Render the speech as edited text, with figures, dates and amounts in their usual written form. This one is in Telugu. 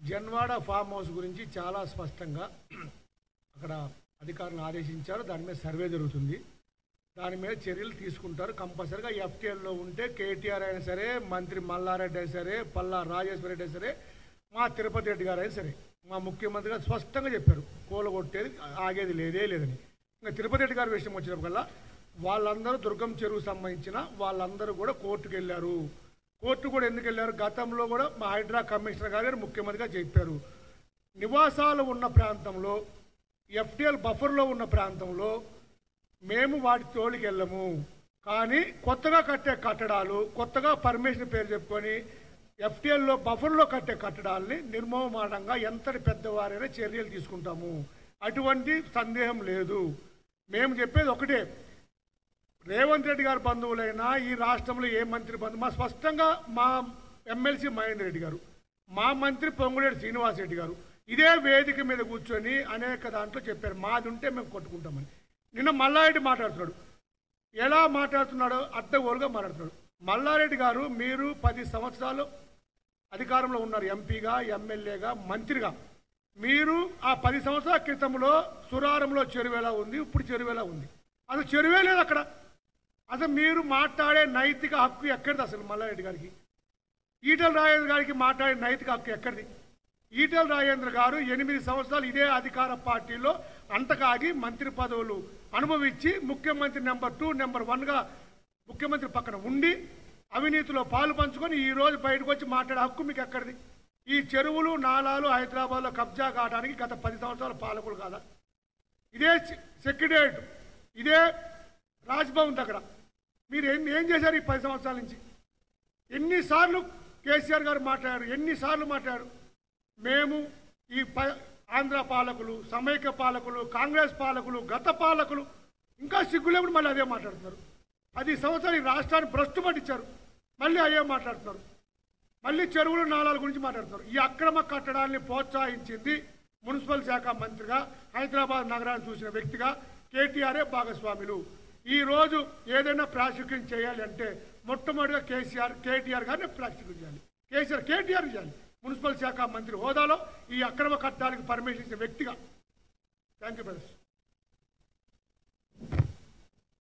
జన్వాడ ఫామ్ హౌస్ గురించి చాలా స్పష్టంగా అక్కడ అధికారులను ఆదేశించారు. దాని మీద సర్వే జరుగుతుంది. దాని మీద చర్యలు తీసుకుంటారు. కంపల్సరిగా ఎఫ్టీఎల్లో ఉంటే కేటీఆర్ అయినా సరే, మంత్రి మల్లారెడ్డి అయినా సరే, పల్లా రాజేశ్వర రెడ్డి అయినా సరే, మా తిరుపతి రెడ్డి గారు అయినా సరే, మా ముఖ్యమంత్రి గారు స్పష్టంగా చెప్పారు, కూలగొట్టేది ఆగేది లేదని. ఇంకా తిరుపతి రెడ్డి గారి విషయం వచ్చినప్పటికల్లా వాళ్ళందరూ దుర్గం చెరువు సంబంధించిన వాళ్ళందరూ కూడా కోర్టుకు వెళ్ళారు. కోర్టు కూడా ఎందుకు వెళ్ళారు? గతంలో కూడా మా హైడ్రా కమిషనర్ గారు ముఖ్యమంత్రిగా చెప్పారు, నివాసాలు ఉన్న ప్రాంతంలో, ఎఫ్టీఎల్ బఫర్లో ఉన్న ప్రాంతంలో మేము వాటి తోలికి వెళ్ళము. కానీ కొత్తగా కట్టే కట్టడాలు, కొత్తగా పర్మిషన్ పేరు చెప్పుకొని ఎఫ్టీఎల్లో బఫర్లో కట్టే కట్టడాలని నిర్మోహమాటంగా ఎంతటి పెద్దవారైనా చర్యలు తీసుకుంటాము. అటువంటి సందేహం లేదు. మేము చెప్పేది ఒకటే, రేవంత్ రెడ్డి గారి బంధువులైనా ఈ రాష్ట్రంలో ఏ మంత్రి బంధువు, మా స్పష్టంగా మా ఎమ్మెల్సీ మహేందర్ రెడ్డి గారు, మా మంత్రి పొంగులేటి శ్రీనివాస్ రెడ్డి గారు ఇదే వేదిక మీద కూర్చొని అనేక దాంట్లో చెప్పారు, మాది ఉంటే మేము కొట్టుకుంటామని. నిన్న మల్లారెడ్డి మాట్లాడుతున్నాడు, ఎలా మాట్లాడుతున్నాడో అడ్డగోలుగా మాట్లాడుతున్నాడు. మల్లారెడ్డి గారు, మీరు 10 సంవత్సరాలు అధికారంలో ఉన్నారు, ఎంపీగా, ఎమ్మెల్యేగా, మంత్రిగా. మీరు ఆ 10 సంవత్సరాల క్రితంలో సురారంలో చెరువు ఎలా ఉంది, ఇప్పుడు చెరువు ఎలా ఉంది? అసలు చెరువే లేదు అక్కడ. అసలు మీరు మాట్లాడే నైతిక హక్కు ఎక్కడిది అసలు? మల్లారెడ్డి గారికి, ఈటెల రాజేంద్ర గారికి మాట్లాడే నైతిక హక్కు ఎక్కడిది? ఈటెల రాజేంద్ర గారు 8 సంవత్సరాలు ఇదే అధికార పార్టీలో అంతకాగి మంత్రి పదవులు అనుభవించి ముఖ్యమంత్రి నెంబర్ 2, నెంబర్ 1గా ముఖ్యమంత్రి పక్కన ఉండి అవినీతిలో పాలు పంచుకొని ఈరోజు బయటకు వచ్చి మాట్లాడే హక్కు మీకు ఎక్కడిది? ఈ చెరువులు నాలాలు హైదరాబాద్లో కబ్జా కావడానికి గత 10 సంవత్సరాల పాలకులు కాదా? ఇదే సెక్రటేరియట్, ఇదే రాజ్భవన్ దగ్గర మీరు ఏం చేశారు ఈ 10 సంవత్సరాల నుంచి? ఎన్నిసార్లు కేసీఆర్ గారు మాట్లాడారు, ఎన్నిసార్లు మాట్లాడారు? మేము ఈ ఆంధ్ర పాలకులు, సమైక్య పాలకులు, కాంగ్రెస్ పాలకులు, గత పాలకులు ఇంకా సిగ్గులేకుండా మళ్ళీ అదే మాట్లాడుతున్నారు. 10 సంవత్సరాలు ఈ రాష్ట్రాన్ని భ్రష్టు పట్టించారు, మళ్ళీ అదే మాట్లాడుతున్నారు. మళ్ళీ చెరువులు నాలాల గురించి మాట్లాడుతున్నారు. ఈ అక్రమ కట్టడాన్ని ప్రోత్సహించింది మున్సిపల్ శాఖ మంత్రిగా, హైదరాబాద్ నగరాన్ని చూసిన వ్యక్తిగా కేటీఆరే భాగస్వాములు. ఈరోజు ఏదైనా ప్రాసిక్యూషన్ చేయాలి అంటే మొట్టమొదటిగా కేటీఆర్ గారిని ప్రాసిక్యూట్ చేయాలి. కేటీఆర్ చేయాలి. మున్సిపల్ శాఖ మంత్రి హోదాలో ఈ అక్రమ కట్టడాలకు పర్మిషన్ ఇచ్చే వ్యక్తిగా. Thank you brothers.